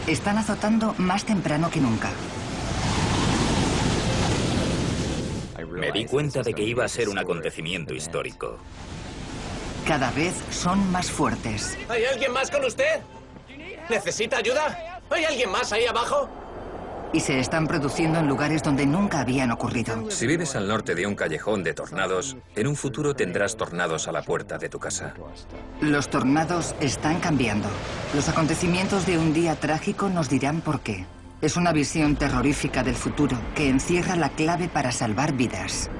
están azotando más temprano que nunca. Me di cuenta de que iba a ser un acontecimiento histórico. Cada vez son más fuertes. ¿Hay alguien más con usted? ¿Necesita ayuda? ¿Hay alguien más ahí abajo? Y se están produciendo en lugares donde nunca habían ocurrido. Si vives al norte de un callejón de tornados, en un futuro tendrás tornados a la puerta de tu casa. Los tornados están cambiando. Los acontecimientos de un día trágico nos dirán por qué. Es una visión terrorífica del futuro que encierra la clave para salvar vidas.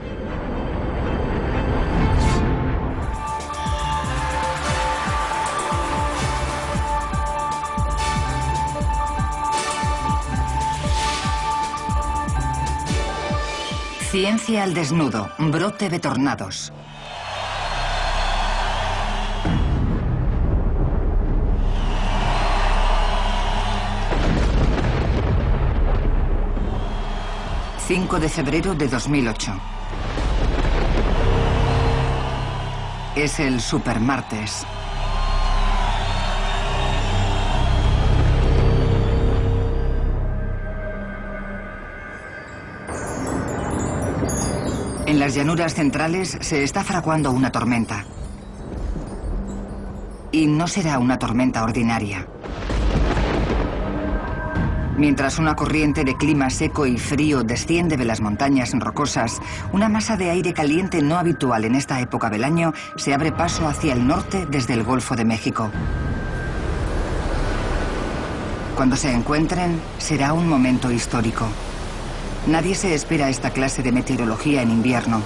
Ciencia al desnudo, brote de tornados. ...5 de febrero de 2008. Es el supermartes. En las llanuras centrales se está fraguando una tormenta. Y no será una tormenta ordinaria. Mientras una corriente de clima seco y frío desciende de las montañas rocosas, una masa de aire caliente no habitual en esta época del año se abre paso hacia el norte desde el Golfo de México. Cuando se encuentren, será un momento histórico. Nadie se espera esta clase de meteorología en invierno.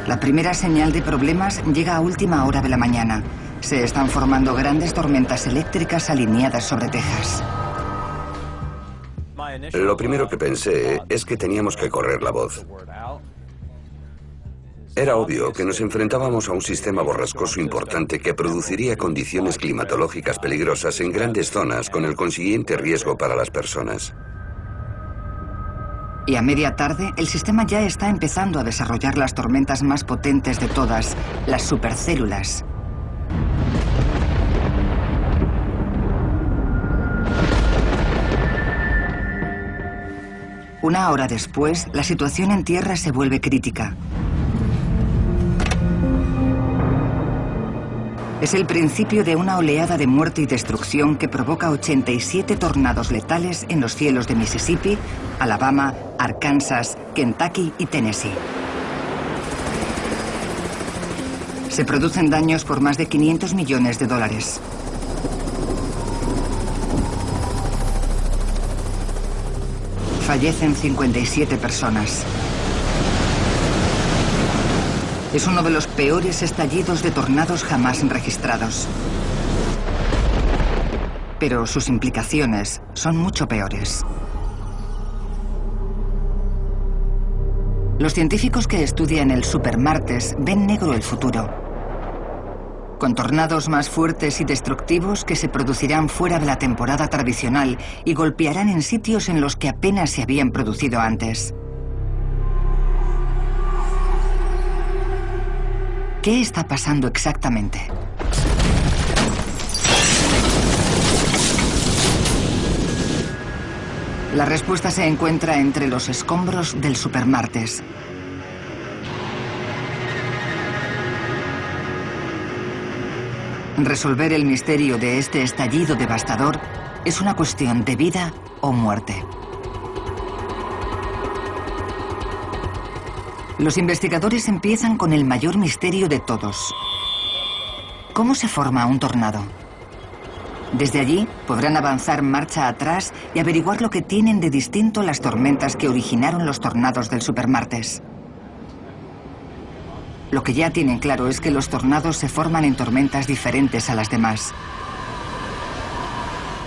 La primera señal de problemas llega a última hora de la mañana. Se están formando grandes tormentas eléctricas alineadas sobre Texas. Lo primero que pensé es que teníamos que correr la voz. Era obvio que nos enfrentábamos a un sistema borrascoso importante que produciría condiciones climatológicas peligrosas en grandes zonas con el consiguiente riesgo para las personas. Y a media tarde, el sistema ya está empezando a desarrollar las tormentas más potentes de todas, las supercélulas. Una hora después, la situación en tierra se vuelve crítica. Es el principio de una oleada de muerte y destrucción que provoca 87 tornados letales en los cielos de Mississippi, Alabama, Arkansas, Kentucky y Tennessee. Se producen daños por más de 500 millones de dólares. Fallecen 57 personas. Es uno de los peores estallidos de tornados jamás registrados. Pero sus implicaciones son mucho peores. Los científicos que estudian el supermartes ven negro el futuro, con tornados más fuertes y destructivos que se producirán fuera de la temporada tradicional y golpearán en sitios en los que apenas se habían producido antes. ¿Qué está pasando exactamente? La respuesta se encuentra entre los escombros del supermartes. Resolver el misterio de este estallido devastador es una cuestión de vida o muerte. Los investigadores empiezan con el mayor misterio de todos. ¿Cómo se forma un tornado? Desde allí podrán avanzar marcha atrás y averiguar lo que tienen de distinto las tormentas que originaron los tornados del supermartes. Lo que ya tienen claro es que los tornados se forman en tormentas diferentes a las demás.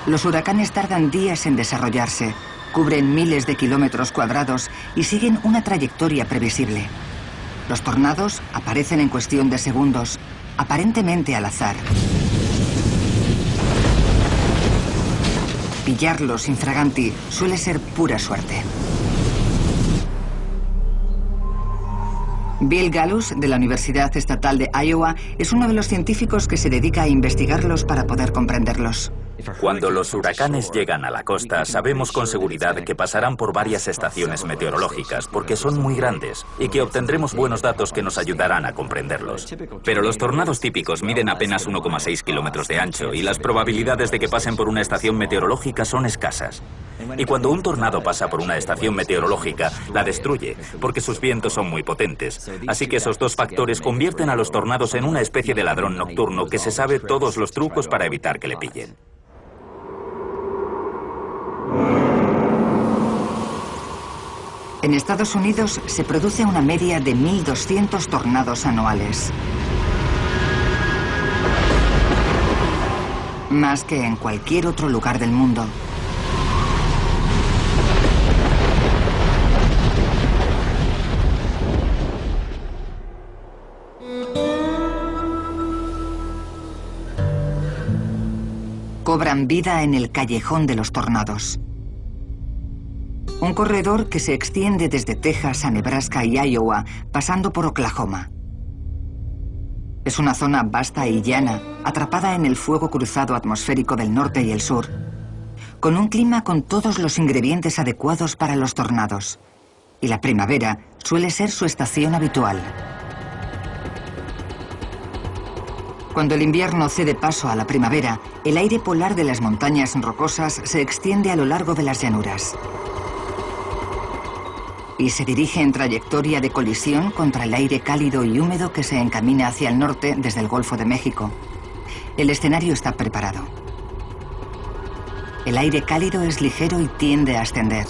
Los huracanes tardan días en desarrollarse, cubren miles de kilómetros cuadrados y siguen una trayectoria previsible. Los tornados aparecen en cuestión de segundos, aparentemente al azar. Pillarlos infraganti suele ser pura suerte. Bill Gallus, de la Universidad Estatal de Iowa, es uno de los científicos que se dedica a investigarlos para poder comprenderlos. Cuando los huracanes llegan a la costa, sabemos con seguridad que pasarán por varias estaciones meteorológicas porque son muy grandes y que obtendremos buenos datos que nos ayudarán a comprenderlos. Pero los tornados típicos miden apenas 1,6 kilómetros de ancho y las probabilidades de que pasen por una estación meteorológica son escasas. Y cuando un tornado pasa por una estación meteorológica, la destruye porque sus vientos son muy potentes. Así que esos dos factores convierten a los tornados en una especie de ladrón nocturno que se sabe todos los trucos para evitar que le pillen. En Estados Unidos se produce una media de 1.200 tornados anuales. Más que en cualquier otro lugar del mundo. Cobran vida en el callejón de los tornados. Un corredor que se extiende desde Texas a Nebraska y Iowa, pasando por Oklahoma. Es una zona vasta y llana, atrapada en el fuego cruzado atmosférico del norte y el sur, con un clima con todos los ingredientes adecuados para los tornados. Y la primavera suele ser su estación habitual. Cuando el invierno cede paso a la primavera, el aire polar de las montañas rocosas se extiende a lo largo de las llanuras. Y se dirige en trayectoria de colisión contra el aire cálido y húmedo que se encamina hacia el norte desde el Golfo de México. El escenario está preparado. El aire cálido es ligero y tiende a ascender.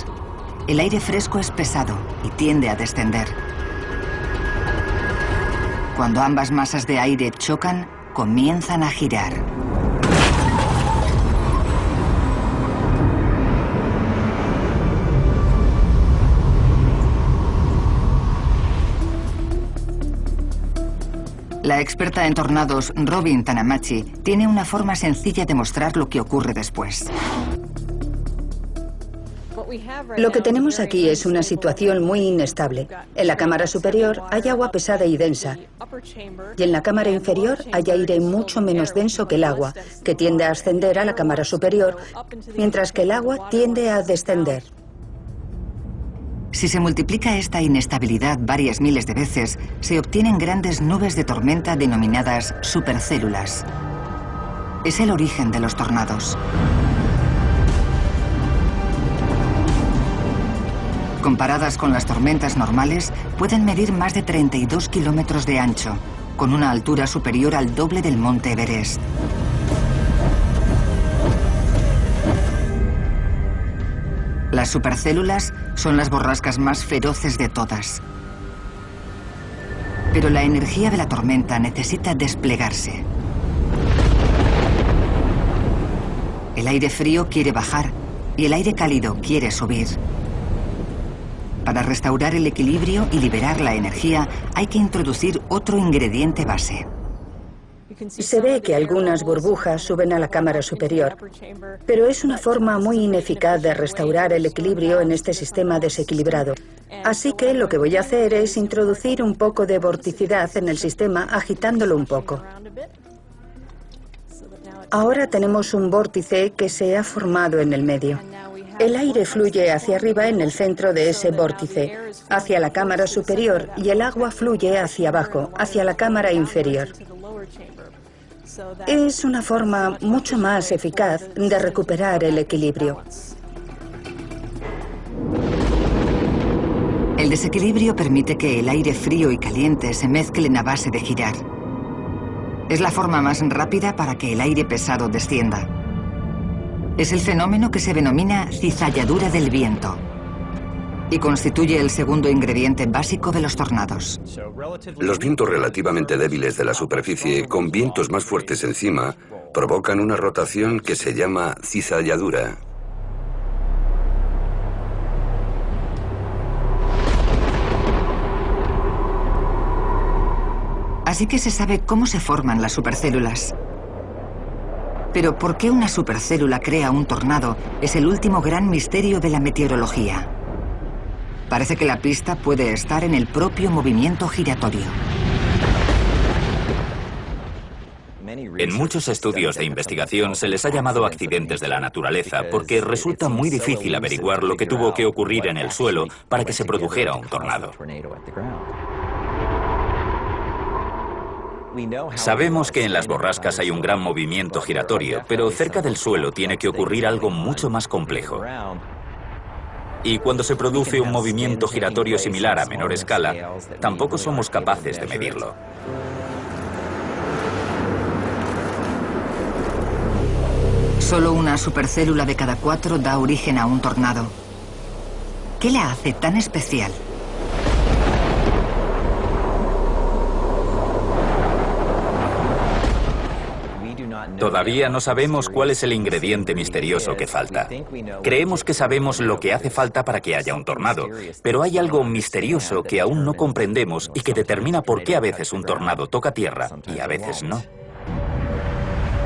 El aire fresco es pesado y tiende a descender. Cuando ambas masas de aire chocan, comienzan a girar. La experta en tornados, Robin Tanamachi, tiene una forma sencilla de mostrar lo que ocurre después. Lo que tenemos aquí es una situación muy inestable. En la cámara superior hay agua pesada y densa, y en la cámara inferior hay aire mucho menos denso que el agua, que tiende a ascender a la cámara superior, mientras que el agua tiende a descender. Si se multiplica esta inestabilidad varias miles de veces, se obtienen grandes nubes de tormenta denominadas supercélulas. Es el origen de los tornados. Comparadas con las tormentas normales, pueden medir más de 32 kilómetros de ancho, con una altura superior al doble del monte Everest. Las supercélulas son las borrascas más feroces de todas. Pero la energía de la tormenta necesita desplegarse. El aire frío quiere bajar y el aire cálido quiere subir. Para restaurar el equilibrio y liberar la energía, hay que introducir otro ingrediente base. Se ve que algunas burbujas suben a la cámara superior, pero es una forma muy ineficaz de restaurar el equilibrio en este sistema desequilibrado. Así que lo que voy a hacer es introducir un poco de vorticidad en el sistema, agitándolo un poco. Ahora tenemos un vórtice que se ha formado en el medio. El aire fluye hacia arriba en el centro de ese vórtice, hacia la cámara superior, y el agua fluye hacia abajo, hacia la cámara inferior. Es una forma mucho más eficaz de recuperar el equilibrio. El desequilibrio permite que el aire frío y caliente se mezclen a base de girar. Es la forma más rápida para que el aire pesado descienda. Es el fenómeno que se denomina cizalladura del viento y constituye el segundo ingrediente básico de los tornados. Los vientos relativamente débiles de la superficie, con vientos más fuertes encima, provocan una rotación que se llama cizalladura. Así que se sabe cómo se forman las supercélulas. Pero ¿por qué una supercélula crea un tornado? Es el último gran misterio de la meteorología. Parece que la pista puede estar en el propio movimiento giratorio. En muchos estudios de investigación se les ha llamado accidentes de la naturaleza porque resulta muy difícil averiguar lo que tuvo que ocurrir en el suelo para que se produjera un tornado. Sabemos que en las borrascas hay un gran movimiento giratorio, pero cerca del suelo tiene que ocurrir algo mucho más complejo. Y cuando se produce un movimiento giratorio similar a menor escala, tampoco somos capaces de medirlo. Solo una supercélula de cada 4 da origen a un tornado. ¿Qué la hace tan especial? Todavía no sabemos cuál es el ingrediente misterioso que falta. Creemos que sabemos lo que hace falta para que haya un tornado, pero hay algo misterioso que aún no comprendemos y que determina por qué a veces un tornado toca tierra y a veces no.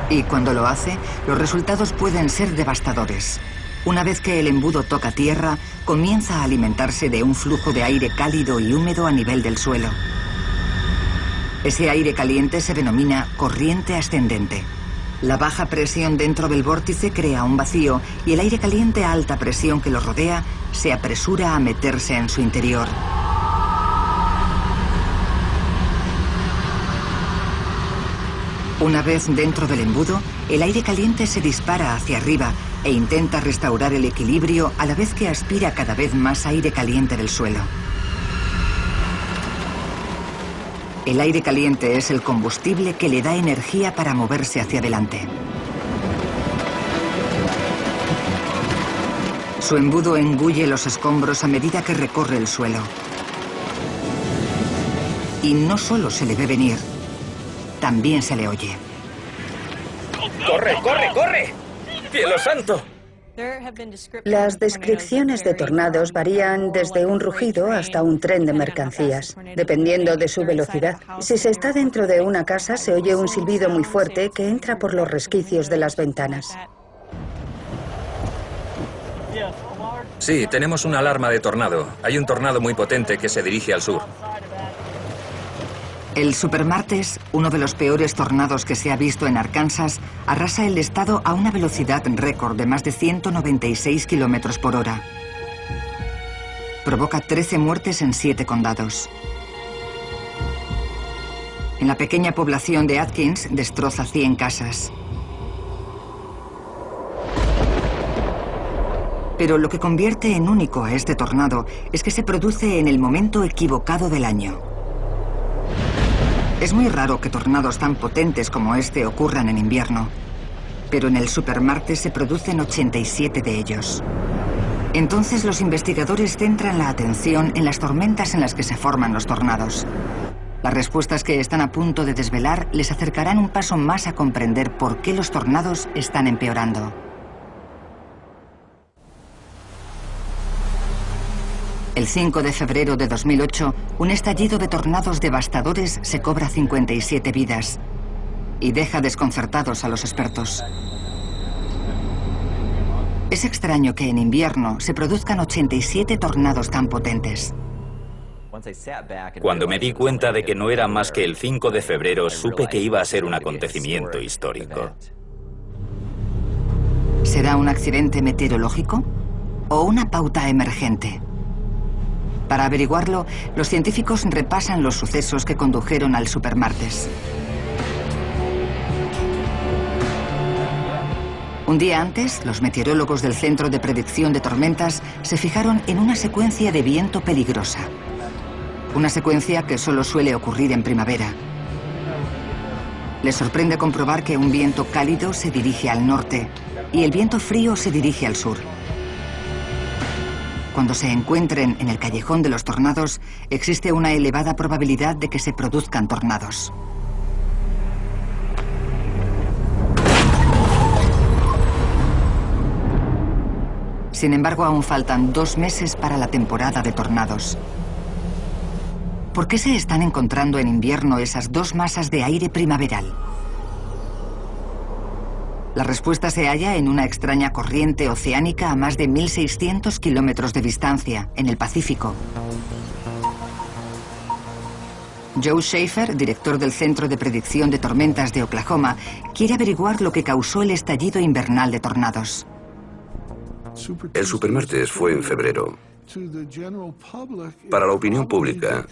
Y cuando lo hace, los resultados pueden ser devastadores. Una vez que el embudo toca tierra, comienza a alimentarse de un flujo de aire cálido y húmedo a nivel del suelo. Ese aire caliente se denomina corriente ascendente. La baja presión dentro del vórtice crea un vacío y el aire caliente a alta presión que lo rodea se apresura a meterse en su interior. Una vez dentro del embudo, el aire caliente se dispara hacia arriba e intenta restaurar el equilibrio a la vez que aspira cada vez más aire caliente del suelo. El aire caliente es el combustible que le da energía para moverse hacia adelante. Su embudo engulle los escombros a medida que recorre el suelo. Y no solo se le ve venir, también se le oye. ¡Corre, corre, corre! ¡Cielo santo! Las descripciones de tornados varían desde un rugido hasta un tren de mercancías, dependiendo de su velocidad. Si se está dentro de una casa, se oye un silbido muy fuerte que entra por los resquicios de las ventanas. Sí, tenemos una alarma de tornado. Hay un tornado muy potente que se dirige al sur. El Supermartes, uno de los peores tornados que se ha visto en Arkansas, arrasa el estado a una velocidad récord de más de 196 kilómetros por hora. Provoca 13 muertes en 7 condados. En la pequeña población de Atkins destroza 100 casas. Pero lo que convierte en único a este tornado es que se produce en el momento equivocado del año. Es muy raro que tornados tan potentes como este ocurran en invierno, pero en el Supermartes se producen 87 de ellos. Entonces los investigadores centran la atención en las tormentas en las que se forman los tornados. Las respuestas que están a punto de desvelar les acercarán un paso más a comprender por qué los tornados están empeorando. El 5 de febrero de 2008, un estallido de tornados devastadores se cobra 57 vidas y deja desconcertados a los expertos. Es extraño que en invierno se produzcan 87 tornados tan potentes. Cuando me di cuenta de que no era más que el 5 de febrero, supe que iba a ser un acontecimiento histórico. ¿Será un accidente meteorológico o una pauta emergente? Para averiguarlo, los científicos repasan los sucesos que condujeron al Supermartes. Un día antes, los meteorólogos del Centro de Predicción de Tormentas se fijaron en una secuencia de viento peligrosa. Una secuencia que solo suele ocurrir en primavera. Les sorprende comprobar que un viento cálido se dirige al norte y el viento frío se dirige al sur. Cuando se encuentren en el callejón de los tornados, existe una elevada probabilidad de que se produzcan tornados. Sin embargo, aún faltan 2 meses para la temporada de tornados. ¿Por qué se están encontrando en invierno esas 2 masas de aire primaveral? La respuesta se halla en una extraña corriente oceánica a más de 1.600 kilómetros de distancia, en el Pacífico. Joe Schaefer, director del Centro de Predicción de Tormentas de Oklahoma, quiere averiguar lo que causó el estallido invernal de tornados. El supermartes fue en febrero. Para la opinión pública,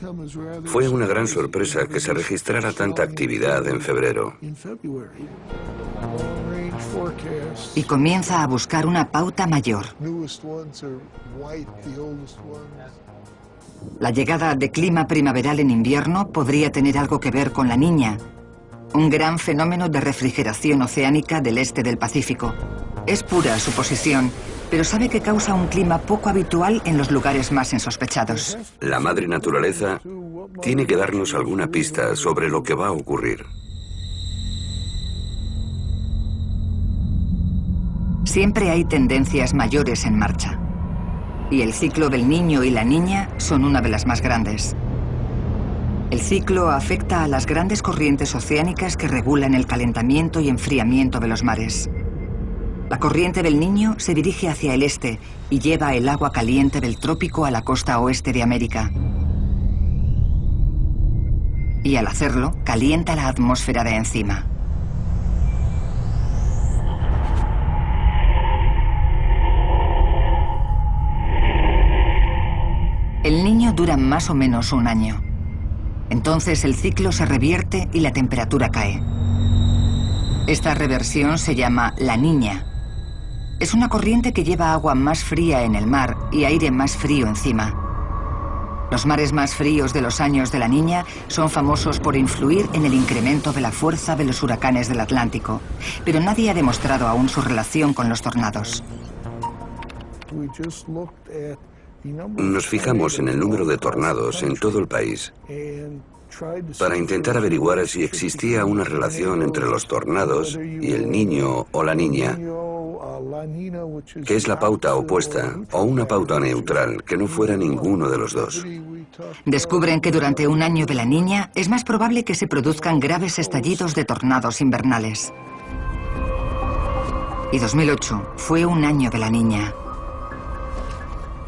fue una gran sorpresa que se registrara tanta actividad en febrero. Y comienza a buscar una pauta mayor. La llegada de clima primaveral en invierno podría tener algo que ver con la Niña, un gran fenómeno de refrigeración oceánica del este del Pacífico. Es pura suposición, pero sabe que causa un clima poco habitual en los lugares más insospechados. La madre naturaleza tiene que darnos alguna pista sobre lo que va a ocurrir. Siempre hay tendencias mayores en marcha. Y el ciclo del Niño y la Niña son una de las más grandes. El ciclo afecta a las grandes corrientes oceánicas que regulan el calentamiento y enfriamiento de los mares. La corriente del Niño se dirige hacia el este y lleva el agua caliente del trópico a la costa oeste de América. Y al hacerlo, calienta la atmósfera de encima. El Niño dura más o menos un año. Entonces el ciclo se revierte y la temperatura cae. Esta reversión se llama la Niña. Es una corriente que lleva agua más fría en el mar y aire más frío encima. Los mares más fríos de los años de la Niña son famosos por influir en el incremento de la fuerza de los huracanes del Atlántico, pero nadie ha demostrado aún su relación con los tornados. Nos fijamos en el número de tornados en todo el país para intentar averiguar si existía una relación entre los tornados y el Niño o la Niña, que es la pauta opuesta o una pauta neutral, que no fuera ninguno de los dos. Descubren que durante un año de la Niña es más probable que se produzcan graves estallidos de tornados invernales. Y 2008 fue un año de la Niña.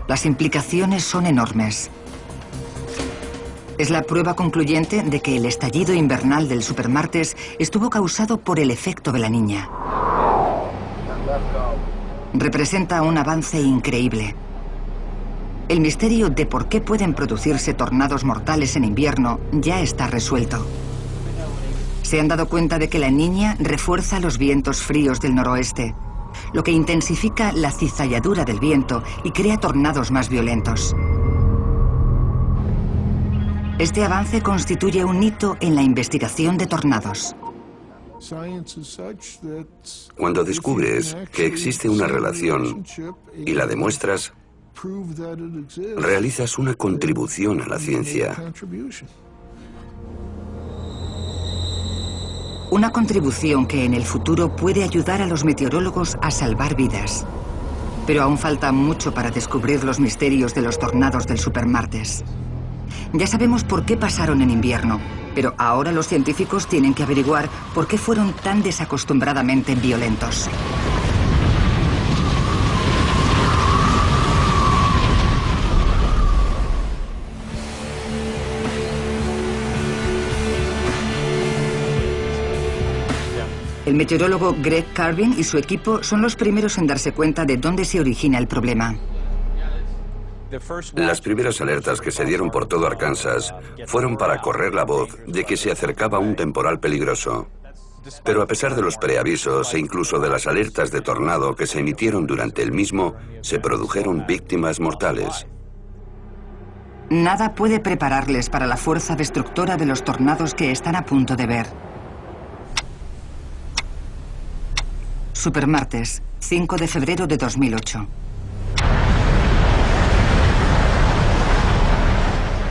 Las implicaciones son enormes. Es la prueba concluyente de que el estallido invernal del supermartes estuvo causado por el efecto de la Niña. Representa un avance increíble. El misterio de por qué pueden producirse tornados mortales en invierno ya está resuelto. Se han dado cuenta de que la Niña refuerza los vientos fríos del noroeste, lo que intensifica la cizalladura del viento y crea tornados más violentos. Este avance constituye un hito en la investigación de tornados. Cuando descubres que existe una relación y la demuestras, realizas una contribución a la ciencia. Una contribución que en el futuro puede ayudar a los meteorólogos a salvar vidas. Pero aún falta mucho para descubrir los misterios de los tornados del supermartes. Ya sabemos por qué pasaron en invierno, pero ahora los científicos tienen que averiguar por qué fueron tan desacostumbradamente violentos. El meteorólogo Greg Carvin y su equipo son los primeros en darse cuenta de dónde se origina el problema. Las primeras alertas que se dieron por todo Arkansas fueron para correr la voz de que se acercaba un temporal peligroso. Pero a pesar de los preavisos e incluso de las alertas de tornado que se emitieron durante el mismo, se produjeron víctimas mortales. Nada puede prepararles para la fuerza destructora de los tornados que están a punto de ver. Supermartes, 5 de febrero de 2008.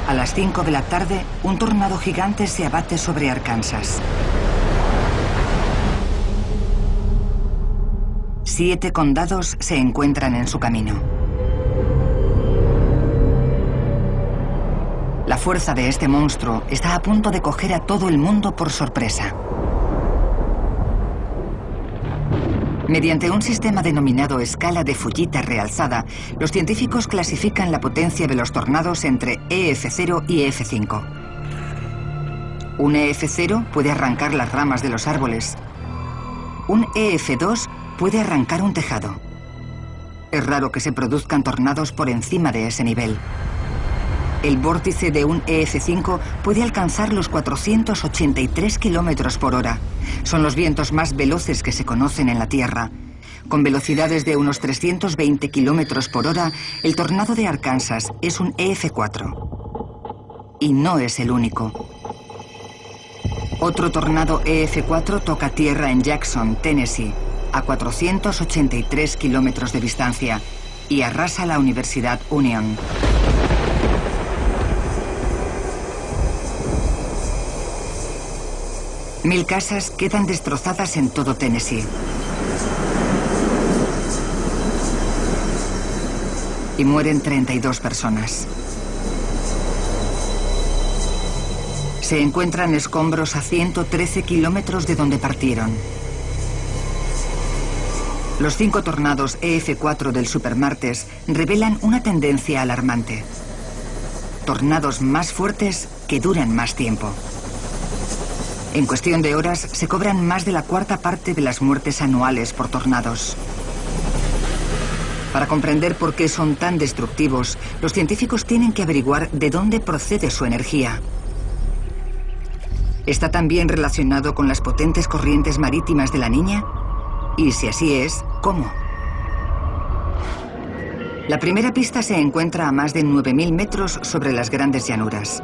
A las 5 de la tarde, un tornado gigante se abate sobre Arkansas. 7 condados se encuentran en su camino. La fuerza de este monstruo está a punto de coger a todo el mundo por sorpresa. Mediante un sistema denominado escala de Fujita realzada, los científicos clasifican la potencia de los tornados entre EF0 y EF5. Un EF0 puede arrancar las ramas de los árboles. Un EF2 puede arrancar un tejado. Es raro que se produzcan tornados por encima de ese nivel. El vórtice de un EF5 puede alcanzar los 483 kilómetros por hora. Son los vientos más veloces que se conocen en la Tierra. Con velocidades de unos 320 kilómetros por hora, el tornado de Arkansas es un EF4. Y no es el único. Otro tornado EF4 toca tierra en Jackson, Tennessee, a 483 kilómetros de distancia, y arrasa la Universidad Union. Mil casas quedan destrozadas en todo Tennessee. Y mueren 32 personas. Se encuentran escombros a 113 kilómetros de donde partieron. Los 5 tornados EF4 del supermartes revelan una tendencia alarmante. Tornados más fuertes que duran más tiempo. En cuestión de horas, se cobran más de la cuarta parte de las muertes anuales por tornados. Para comprender por qué son tan destructivos, los científicos tienen que averiguar de dónde procede su energía. ¿Está también relacionado con las potentes corrientes marítimas de la Niña? Y si así es, ¿cómo? La primera pista se encuentra a más de 9.000 metros sobre las grandes llanuras.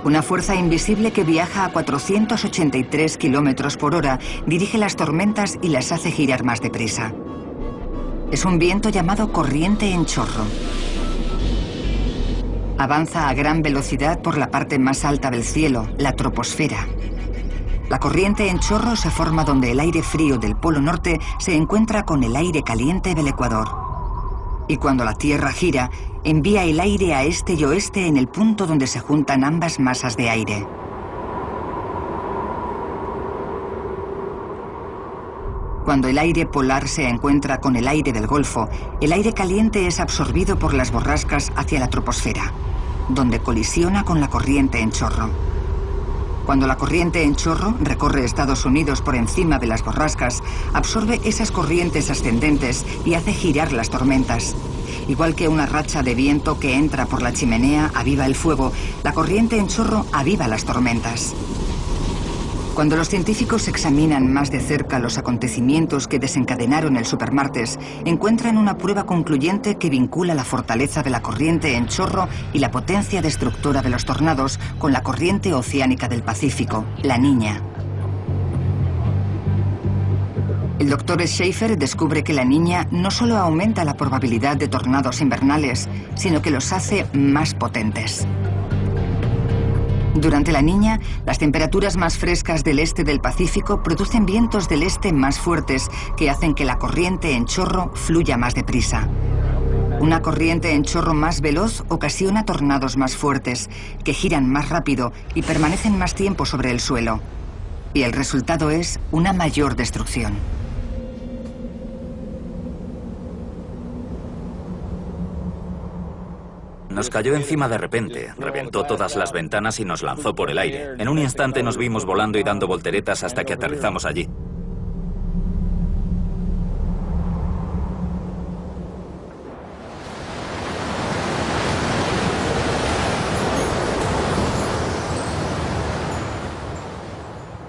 Una fuerza invisible que viaja a 483 kilómetros por hora dirige las tormentas y las hace girar más deprisa. Es un viento llamado corriente en chorro. Avanza a gran velocidad por la parte más alta del cielo, la troposfera. La corriente en chorro se forma donde el aire frío del Polo Norte se encuentra con el aire caliente del Ecuador. Y cuando la Tierra gira, envía el aire a este y oeste en el punto donde se juntan ambas masas de aire. Cuando el aire polar se encuentra con el aire del Golfo, el aire caliente es absorbido por las borrascas hacia la troposfera, donde colisiona con la corriente en chorro. Cuando la corriente en chorro recorre Estados Unidos por encima de las borrascas, absorbe esas corrientes ascendentes y hace girar las tormentas. Igual que una racha de viento que entra por la chimenea aviva el fuego, la corriente en chorro aviva las tormentas. Cuando los científicos examinan más de cerca los acontecimientos que desencadenaron el supermartes, encuentran una prueba concluyente que vincula la fortaleza de la corriente en chorro y la potencia destructora de los tornados con la corriente oceánica del Pacífico, la Niña. El doctor Schaefer descubre que la Niña no solo aumenta la probabilidad de tornados invernales, sino que los hace más potentes. Durante la Niña, las temperaturas más frescas del este del Pacífico producen vientos del este más fuertes que hacen que la corriente en chorro fluya más deprisa. Una corriente en chorro más veloz ocasiona tornados más fuertes, que giran más rápido y permanecen más tiempo sobre el suelo. Y el resultado es una mayor destrucción. Nos cayó encima de repente, reventó todas las ventanas y nos lanzó por el aire. En un instante nos vimos volando y dando volteretas hasta que aterrizamos allí.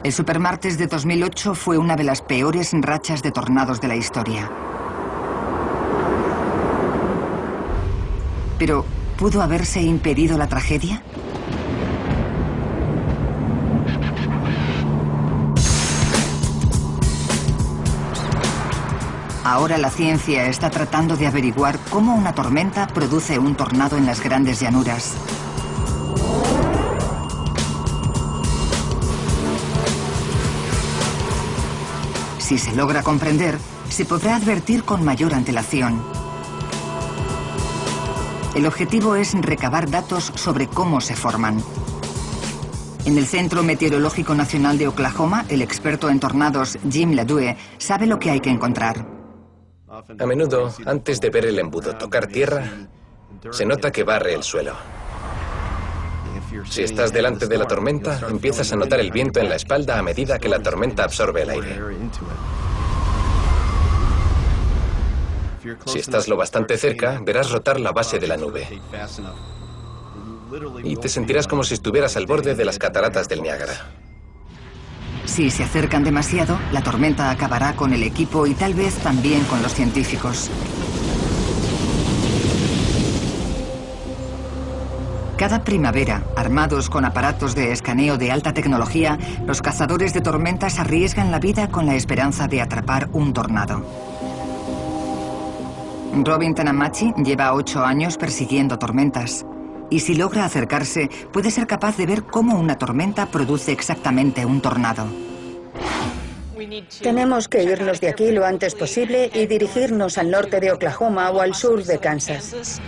El supermartes de 2008 fue una de las peores rachas de tornados de la historia. Pero, ¿pudo haberse impedido la tragedia? Ahora la ciencia está tratando de averiguar cómo una tormenta produce un tornado en las grandes llanuras. Si se logra comprender, se podrá advertir con mayor antelación. El objetivo es recabar datos sobre cómo se forman. En el Centro Meteorológico Nacional de Oklahoma, el experto en tornados Jim LaDue sabe lo que hay que encontrar. A menudo, antes de ver el embudo tocar tierra, se nota que barre el suelo. Si estás delante de la tormenta, empiezas a notar el viento en la espalda a medida que la tormenta absorbe el aire. Si estás lo bastante cerca, verás rotar la base de la nube. Y te sentirás como si estuvieras al borde de las cataratas del Niágara. Si se acercan demasiado, la tormenta acabará con el equipo y tal vez también con los científicos. Cada primavera, armados con aparatos de escaneo de alta tecnología, los cazadores de tormentas arriesgan la vida con la esperanza de atrapar un tornado. Robin Tanamachi lleva 8 años persiguiendo tormentas. Y si logra acercarse, puede ser capaz de ver cómo una tormenta produce exactamente un tornado. Tenemos que irnos de aquí lo antes posible y dirigirnos al norte de Oklahoma o al sur de Kansas.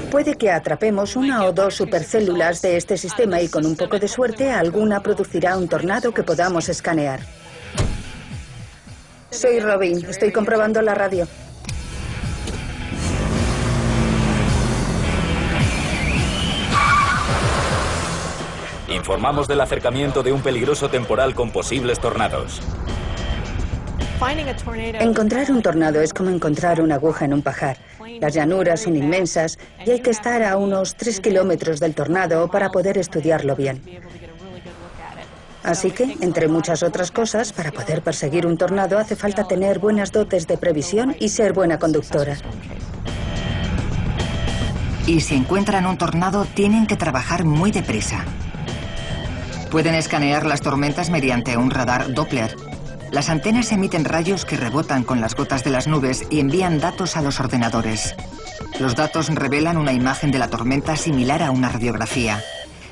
Puede que atrapemos 1 o 2 supercélulas de este sistema y con un poco de suerte alguna producirá un tornado que podamos escanear. Soy Robin, estoy comprobando la radio. Informamos del acercamiento de un peligroso temporal con posibles tornados. Encontrar un tornado es como encontrar una aguja en un pajar. Las llanuras son inmensas y hay que estar a unos 3 kilómetros del tornado para poder estudiarlo bien. Así que, entre muchas otras cosas, para poder perseguir un tornado hace falta tener buenas dotes de previsión y ser buena conductora. Y si encuentran un tornado, tienen que trabajar muy deprisa. Pueden escanear las tormentas mediante un radar Doppler. Las antenas emiten rayos que rebotan con las gotas de las nubes y envían datos a los ordenadores. Los datos revelan una imagen de la tormenta similar a una radiografía.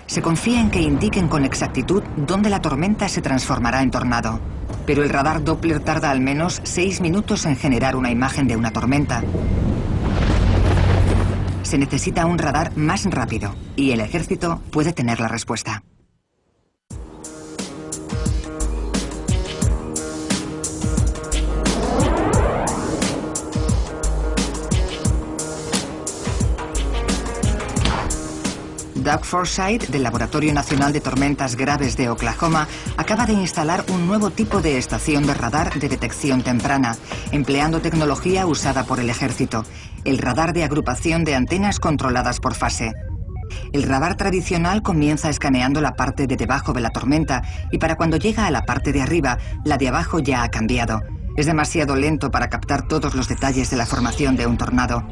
Se confía en que indiquen con exactitud dónde la tormenta se transformará en tornado. Pero el radar Doppler tarda al menos 6 minutos en generar una imagen de una tormenta. Se necesita un radar más rápido y el ejército puede tener la respuesta. Doug Forsyth, del Laboratorio Nacional de Tormentas Graves de Oklahoma, acaba de instalar un nuevo tipo de estación de radar de detección temprana, empleando tecnología usada por el ejército, el radar de agrupación de antenas controladas por fase. El radar tradicional comienza escaneando la parte de debajo de la tormenta y para cuando llega a la parte de arriba, la de abajo ya ha cambiado. Es demasiado lento para captar todos los detalles de la formación de un tornado.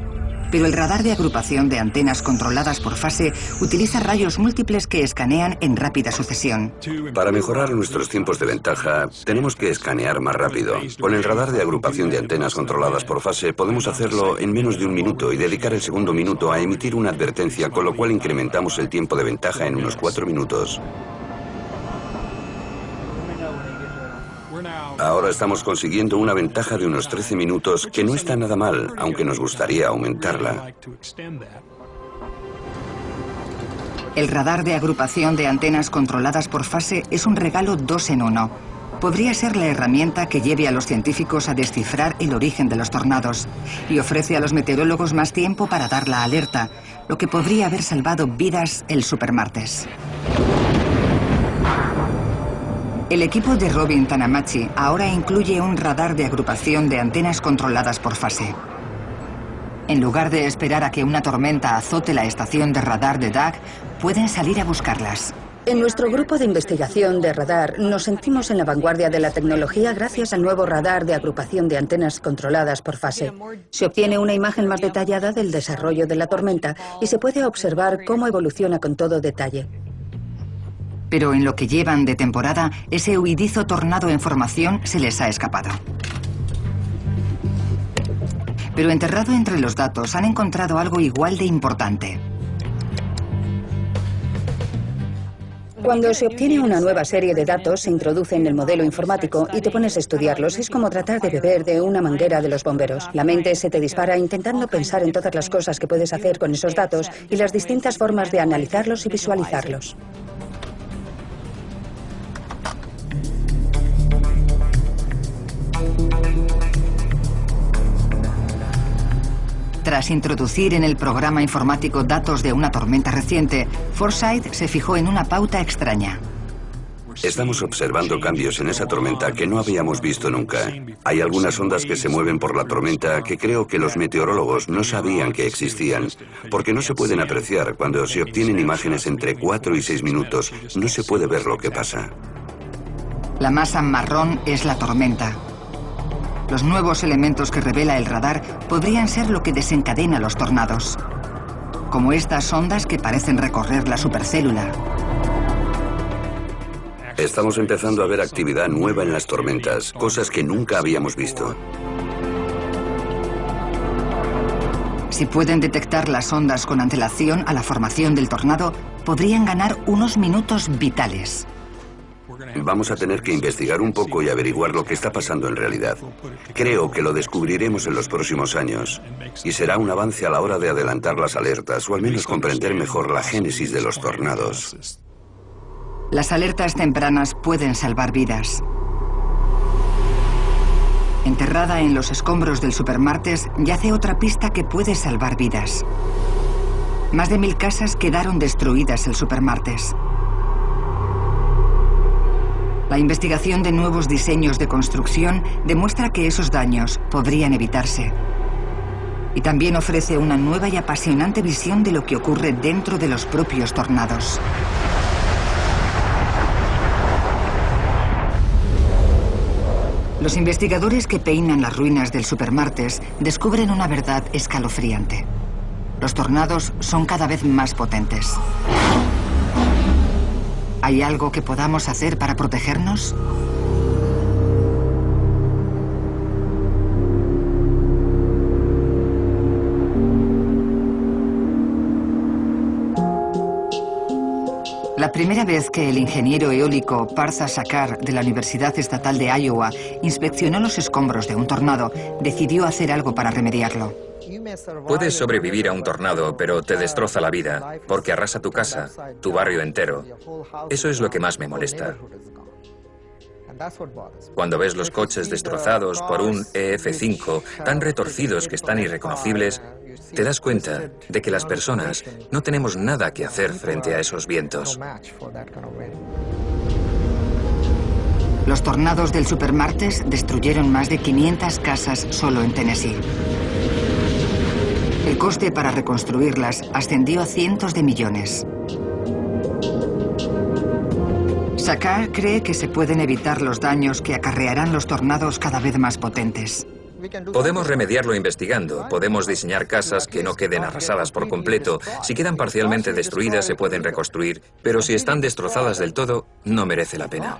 Pero el radar de agrupación de antenas controladas por fase utiliza rayos múltiples que escanean en rápida sucesión. Para mejorar nuestros tiempos de ventaja, tenemos que escanear más rápido. Con el radar de agrupación de antenas controladas por fase, podemos hacerlo en menos de 1 minuto y dedicar el segundo minuto a emitir una advertencia, con lo cual incrementamos el tiempo de ventaja en unos 4 minutos. Ahora estamos consiguiendo una ventaja de unos 13 minutos, que no está nada mal, aunque nos gustaría aumentarla. El radar de agrupación de antenas controladas por fase es un regalo 2 en 1. Podría ser la herramienta que lleve a los científicos a descifrar el origen de los tornados y ofrece a los meteorólogos más tiempo para dar la alerta, lo que podría haber salvado vidas el supermartes. El equipo de Robin Tanamachi ahora incluye un radar de agrupación de antenas controladas por fase. En lugar de esperar a que una tormenta azote la estación de radar de Doug, pueden salir a buscarlas. En nuestro grupo de investigación de radar nos sentimos en la vanguardia de la tecnología gracias al nuevo radar de agrupación de antenas controladas por fase. Se obtiene una imagen más detallada del desarrollo de la tormenta y se puede observar cómo evoluciona con todo detalle. Pero en lo que llevan de temporada, ese huidizo tornado en formación se les ha escapado. Pero enterrado entre los datos han encontrado algo igual de importante. Cuando se obtiene una nueva serie de datos, se introduce en el modelo informático y te pones a estudiarlos. Es como tratar de beber de una manguera de los bomberos. La mente se te dispara intentando pensar en todas las cosas que puedes hacer con esos datos y las distintas formas de analizarlos y visualizarlos. Tras introducir en el programa informático datos de una tormenta reciente, Forsyth se fijó en una pauta extraña. Estamos observando cambios en esa tormenta que no habíamos visto nunca. Hay algunas ondas que se mueven por la tormenta que creo que los meteorólogos no sabían que existían, porque no se pueden apreciar cuando se obtienen imágenes entre 4 y 6 minutos. No se puede ver lo que pasa. La masa marrón es la tormenta. Los nuevos elementos que revela el radar podrían ser lo que desencadena los tornados, como estas ondas que parecen recorrer la supercélula. Estamos empezando a ver actividad nueva en las tormentas, cosas que nunca habíamos visto. Si pueden detectar las ondas con antelación a la formación del tornado, podrían ganar unos minutos vitales. Vamos a tener que investigar un poco y averiguar lo que está pasando en realidad. Creo que lo descubriremos en los próximos años y será un avance a la hora de adelantar las alertas o al menos comprender mejor la génesis de los tornados. Las alertas tempranas pueden salvar vidas. Enterrada en los escombros del Supermartes yace otra pista que puede salvar vidas. Más de 1000 casas quedaron destruidas el Supermartes. La investigación de nuevos diseños de construcción demuestra que esos daños podrían evitarse. Y también ofrece una nueva y apasionante visión de lo que ocurre dentro de los propios tornados. Los investigadores que peinan las ruinas del Supermartes descubren una verdad escalofriante. Los tornados son cada vez más potentes. ¿Hay algo que podamos hacer para protegernos? La primera vez que el ingeniero eólico Partha Sakar de la Universidad Estatal de Iowa inspeccionó los escombros de un tornado, decidió hacer algo para remediarlo. Puedes sobrevivir a un tornado, pero te destroza la vida, porque arrasa tu casa, tu barrio entero. Eso es lo que más me molesta. Cuando ves los coches destrozados por un EF5, tan retorcidos que están irreconocibles, te das cuenta de que las personas no tenemos nada que hacer frente a esos vientos. Los tornados del Supermartes destruyeron más de 500 casas solo en Tennessee. El coste para reconstruirlas ascendió a cientos de millones. Sakar cree que se pueden evitar los daños que acarrearán los tornados cada vez más potentes. Podemos remediarlo investigando. Podemos diseñar casas que no queden arrasadas por completo. Si quedan parcialmente destruidas, se pueden reconstruir. Pero si están destrozadas del todo, no merece la pena.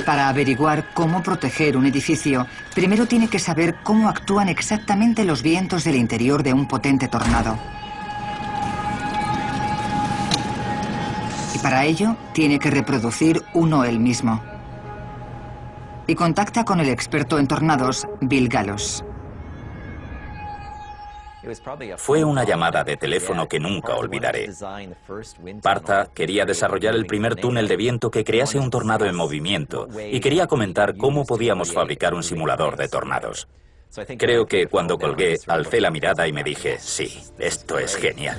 Para averiguar cómo proteger un edificio, primero tiene que saber cómo actúan exactamente los vientos del interior de un potente tornado. Y para ello, tiene que reproducir uno él mismo. Y contacta con el experto en tornados, Bill Gallos. Fue una llamada de teléfono que nunca olvidaré. Partha quería desarrollar el primer túnel de viento que crease un tornado en movimiento y quería comentar cómo podíamos fabricar un simulador de tornados. Creo que cuando colgué, alcé la mirada y me dije, sí, esto es genial.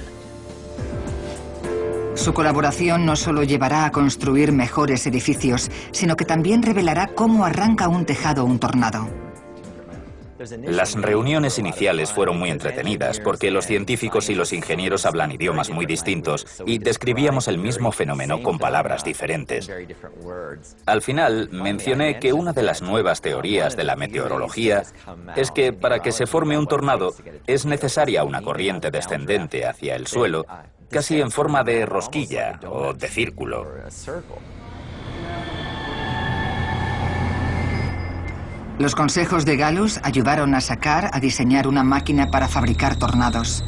Su colaboración no solo llevará a construir mejores edificios, sino que también revelará cómo arranca un tejado un tornado. Las reuniones iniciales fueron muy entretenidas porque los científicos y los ingenieros hablan idiomas muy distintos y describíamos el mismo fenómeno con palabras diferentes. Al final, mencioné que una de las nuevas teorías de la meteorología es que para que se forme un tornado es necesaria una corriente descendente hacia el suelo, casi en forma de rosquilla o de círculo. Los consejos de Gallos ayudaron a Sakar a diseñar una máquina para fabricar tornados.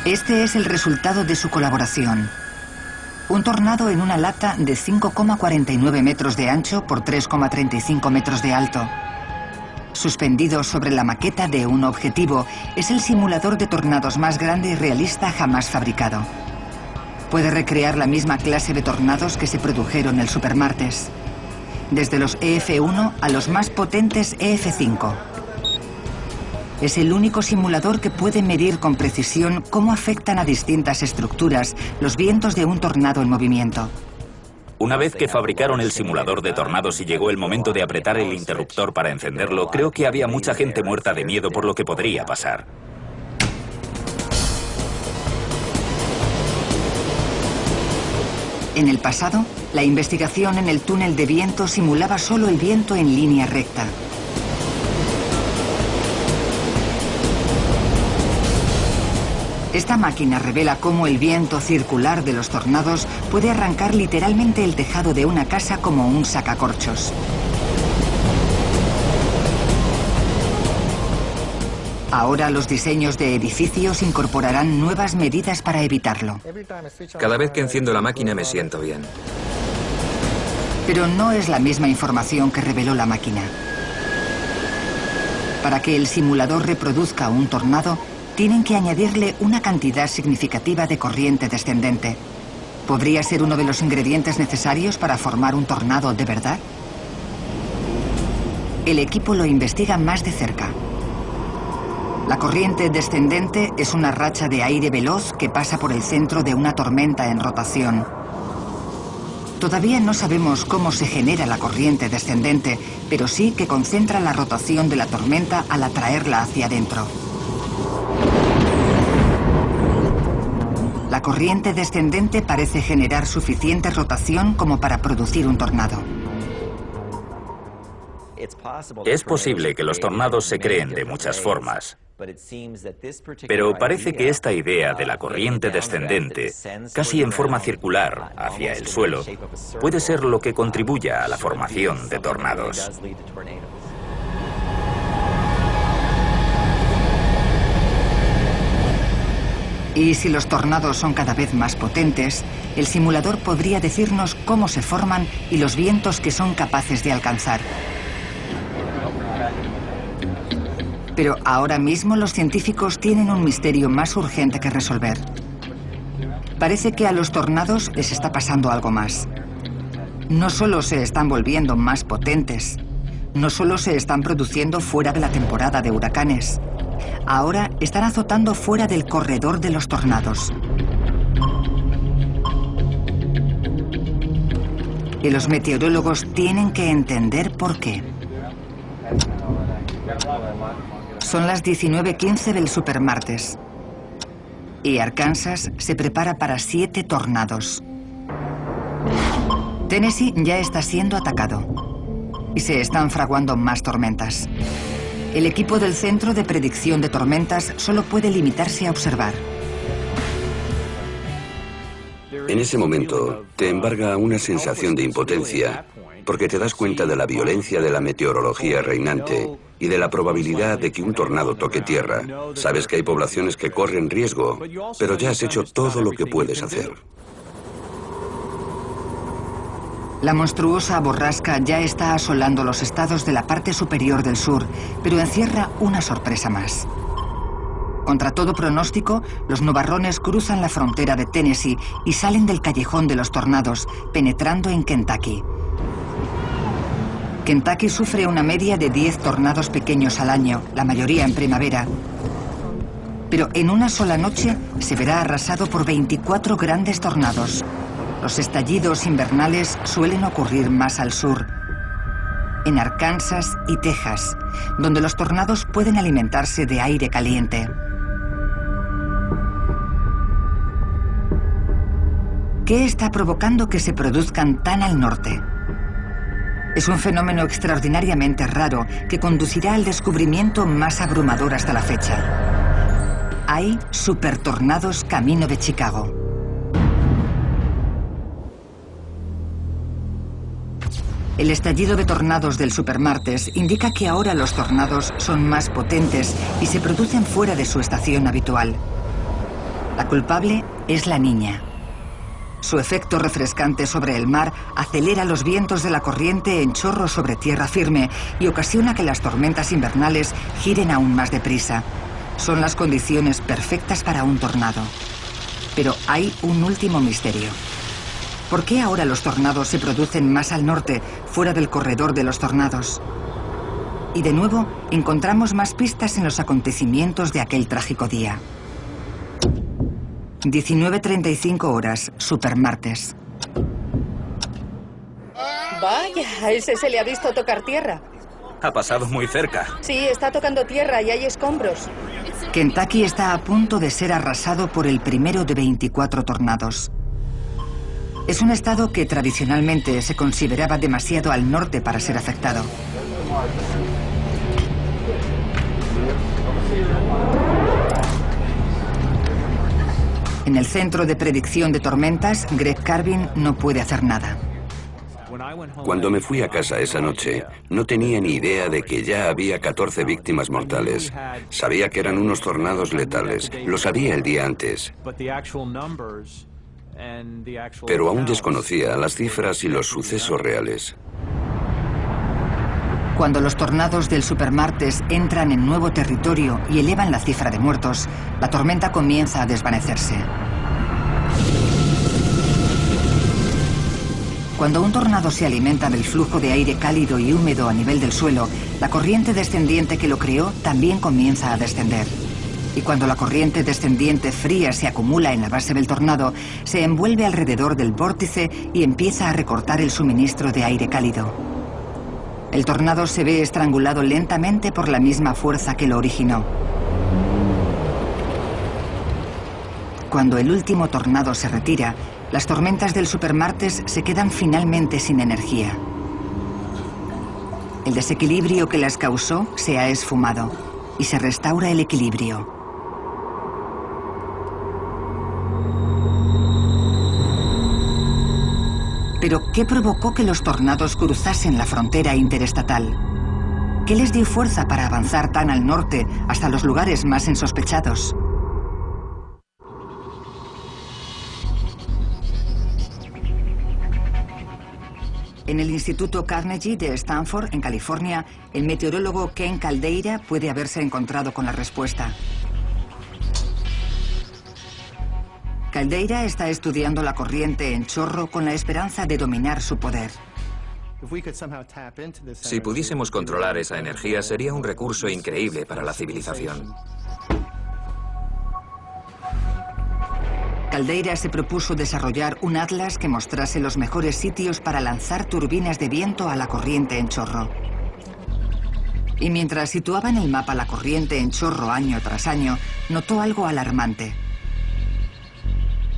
Este es el resultado de su colaboración. Un tornado en una lata de 5,49 metros de ancho por 3,35 metros de alto. Suspendido sobre la maqueta de un objetivo, es el simulador de tornados más grande y realista jamás fabricado. Puede recrear la misma clase de tornados que se produjeron el Supermartes, desde los EF1 a los más potentes EF5. Es el único simulador que puede medir con precisión cómo afectan a distintas estructuras los vientos de un tornado en movimiento. Una vez que fabricaron el simulador de tornados y llegó el momento de apretar el interruptor para encenderlo, creo que había mucha gente muerta de miedo por lo que podría pasar. En el pasado, la investigación en el túnel de viento simulaba solo el viento en línea recta. Esta máquina revela cómo el viento circular de los tornados puede arrancar literalmente el tejado de una casa como un sacacorchos. Ahora los diseños de edificios incorporarán nuevas medidas para evitarlo. Cada vez que enciendo la máquina me siento bien. Pero no es la misma información que reveló la máquina. Para que el simulador reproduzca un tornado, tienen que añadirle una cantidad significativa de corriente descendente. ¿Podría ser uno de los ingredientes necesarios para formar un tornado de verdad? El equipo lo investiga más de cerca. La corriente descendente es una racha de aire veloz que pasa por el centro de una tormenta en rotación. Todavía no sabemos cómo se genera la corriente descendente, pero sí que concentra la rotación de la tormenta al atraerla hacia adentro. La corriente descendente parece generar suficiente rotación como para producir un tornado. Es posible que los tornados se creen de muchas formas, pero parece que esta idea de la corriente descendente, casi en forma circular hacia el suelo, puede ser lo que contribuya a la formación de tornados. Y si los tornados son cada vez más potentes, el simulador podría decirnos cómo se forman y los vientos que son capaces de alcanzar. Pero ahora mismo los científicos tienen un misterio más urgente que resolver. Parece que a los tornados les está pasando algo más. No solo se están volviendo más potentes, no solo se están produciendo fuera de la temporada de huracanes, ahora están azotando fuera del corredor de los tornados. Y los meteorólogos tienen que entender por qué. Son las 19:15 del Supermartes. Y Arkansas se prepara para 7 tornados. Tennessee ya está siendo atacado. Y se están fraguando más tormentas. El equipo del Centro de Predicción de Tormentas solo puede limitarse a observar. En ese momento te embarga una sensación de impotencia, porque te das cuenta de la violencia de la meteorología reinante y de la probabilidad de que un tornado toque tierra. Sabes que hay poblaciones que corren riesgo, pero ya has hecho todo lo que puedes hacer. La monstruosa borrasca ya está asolando los estados de la parte superior del sur, pero encierra una sorpresa más. Contra todo pronóstico, los nubarrones cruzan la frontera de Tennessee y salen del callejón de los tornados, penetrando en Kentucky. Kentucky sufre una media de 10 tornados pequeños al año, la mayoría en primavera. Pero en una sola noche se verá arrasado por 24 grandes tornados. Los estallidos invernales suelen ocurrir más al sur, en Arkansas y Texas, donde los tornados pueden alimentarse de aire caliente. ¿Qué está provocando que se produzcan tan al norte? Es un fenómeno extraordinariamente raro que conducirá al descubrimiento más abrumador hasta la fecha. Hay supertornados camino de Chicago. El estallido de tornados del Supermartes indica que ahora los tornados son más potentes y se producen fuera de su estación habitual. La culpable es la niña. Su efecto refrescante sobre el mar acelera los vientos de la corriente en chorro sobre tierra firme y ocasiona que las tormentas invernales giren aún más deprisa. Son las condiciones perfectas para un tornado. Pero hay un último misterio. ¿Por qué ahora los tornados se producen más al norte, fuera del corredor de los tornados? Y de nuevo, encontramos más pistas en los acontecimientos de aquel trágico día. 19:35 horas, supermartes. Vaya, a ese se le ha visto tocar tierra. Ha pasado muy cerca. Sí, está tocando tierra y hay escombros. Kentucky está a punto de ser arrasado por el primero de 24 tornados. Es un estado que tradicionalmente se consideraba demasiado al norte para ser afectado. En el centro de predicción de tormentas, Greg Carvin no puede hacer nada. Cuando me fui a casa esa noche, no tenía ni idea de que ya había 14 víctimas mortales. Sabía que eran unos tornados letales. Lo sabía el día antes. Pero aún desconocía las cifras y los sucesos reales. Cuando los tornados del supermartes entran en nuevo territorio y elevan la cifra de muertos, la tormenta comienza a desvanecerse. Cuando un tornado se alimenta del flujo de aire cálido y húmedo a nivel del suelo, la corriente descendiente que lo creó también comienza a descender. Y cuando la corriente descendiente fría se acumula en la base del tornado, se envuelve alrededor del vórtice y empieza a recortar el suministro de aire cálido. El tornado se ve estrangulado lentamente por la misma fuerza que lo originó. Cuando el último tornado se retira, las tormentas del supermartes se quedan finalmente sin energía. El desequilibrio que las causó se ha esfumado y se restaura el equilibrio. Pero, ¿qué provocó que los tornados cruzasen la frontera interestatal? ¿Qué les dio fuerza para avanzar tan al norte hasta los lugares más insospechados? En el Instituto Carnegie de Stanford, en California, el meteorólogo Ken Caldeira puede haberse encontrado con la respuesta. Caldeira está estudiando la corriente en chorro con la esperanza de dominar su poder. Si pudiésemos controlar esa energía, sería un recurso increíble para la civilización. Caldeira se propuso desarrollar un atlas que mostrase los mejores sitios para lanzar turbinas de viento a la corriente en chorro. Y mientras situaba en el mapa la corriente en chorro año tras año, notó algo alarmante.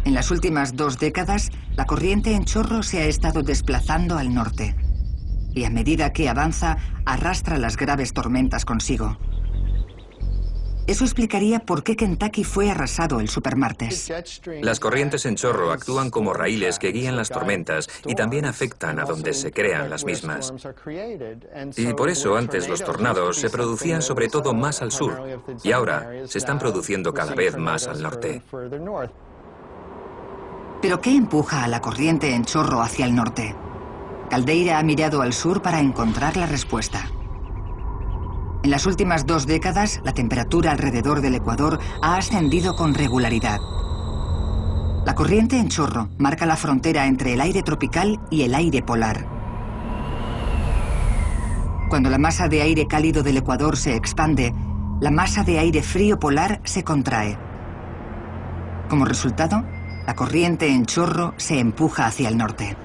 En las últimas 2 décadas, la corriente en chorro se ha estado desplazando al norte. Y a medida que avanza, arrastra las graves tormentas consigo. Eso explicaría por qué Kentucky fue arrasado el supermartes. Las corrientes en chorro actúan como raíles que guían las tormentas y también afectan a donde se crean las mismas. Y por eso antes los tornados se producían sobre todo más al sur y ahora se están produciendo cada vez más al norte. ¿Pero qué empuja a la corriente en chorro hacia el norte? Caldeira ha mirado al sur para encontrar la respuesta. En las últimas 2 décadas, la temperatura alrededor del Ecuador ha ascendido con regularidad. La corriente en chorro marca la frontera entre el aire tropical y el aire polar. Cuando la masa de aire cálido del Ecuador se expande, la masa de aire frío polar se contrae. Como resultado, la corriente en chorro se empuja hacia el norte.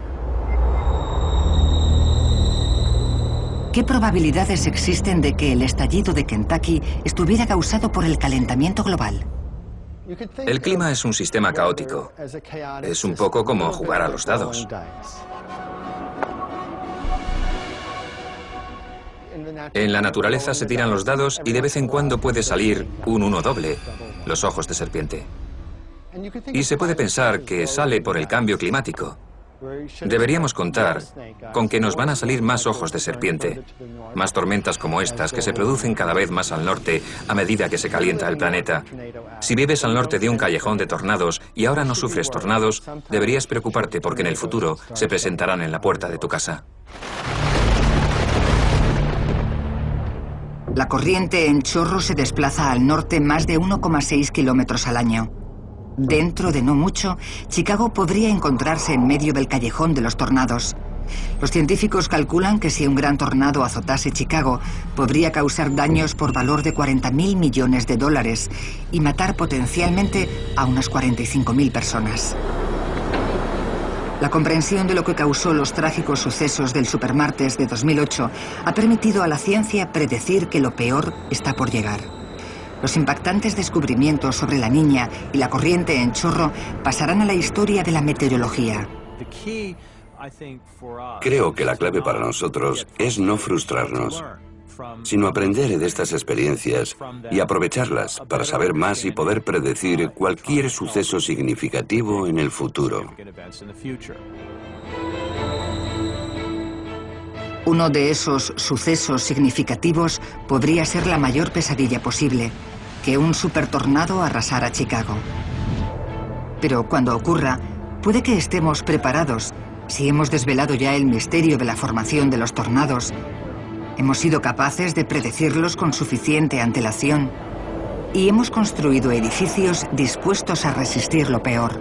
¿Qué probabilidades existen de que el estallido de Kentucky estuviera causado por el calentamiento global? El clima es un sistema caótico. Es un poco como jugar a los dados. En la naturaleza se tiran los dados y de vez en cuando puede salir un 1 doble, los ojos de serpiente. Y se puede pensar que sale por el cambio climático. Deberíamos contar con que nos van a salir más ojos de serpiente, más tormentas como estas que se producen cada vez más al norte a medida que se calienta el planeta. Si vives al norte de un callejón de tornados y ahora no sufres tornados, deberías preocuparte porque en el futuro se presentarán en la puerta de tu casa. La corriente en chorro se desplaza al norte más de 1,6 kilómetros al año. Dentro de no mucho, Chicago podría encontrarse en medio del callejón de los tornados. Los científicos calculan que si un gran tornado azotase Chicago, podría causar daños por valor de 40.000 millones de dólares y matar potencialmente a unas 45.000 personas. La comprensión de lo que causó los trágicos sucesos del supermartes de 2008 ha permitido a la ciencia predecir que lo peor está por llegar. Los impactantes descubrimientos sobre la niña y la corriente en chorro pasarán a la historia de la meteorología. Creo que la clave para nosotros es no frustrarnos, sino aprender de estas experiencias y aprovecharlas para saber más y poder predecir cualquier suceso significativo en el futuro. Uno de esos sucesos significativos podría ser la mayor pesadilla posible, que un supertornado arrasara Chicago. Pero cuando ocurra, puede que estemos preparados si hemos desvelado ya el misterio de la formación de los tornados, hemos sido capaces de predecirlos con suficiente antelación y hemos construido edificios dispuestos a resistir lo peor.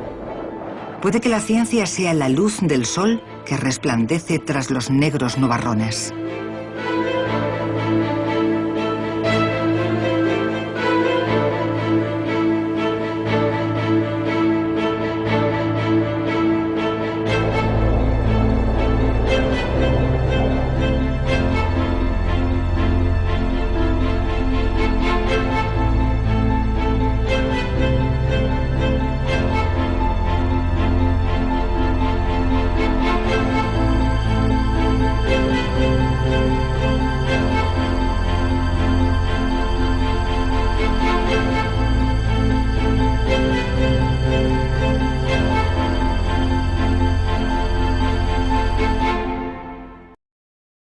Puede que la ciencia sea la luz del sol que resplandece tras los negros nubarrones.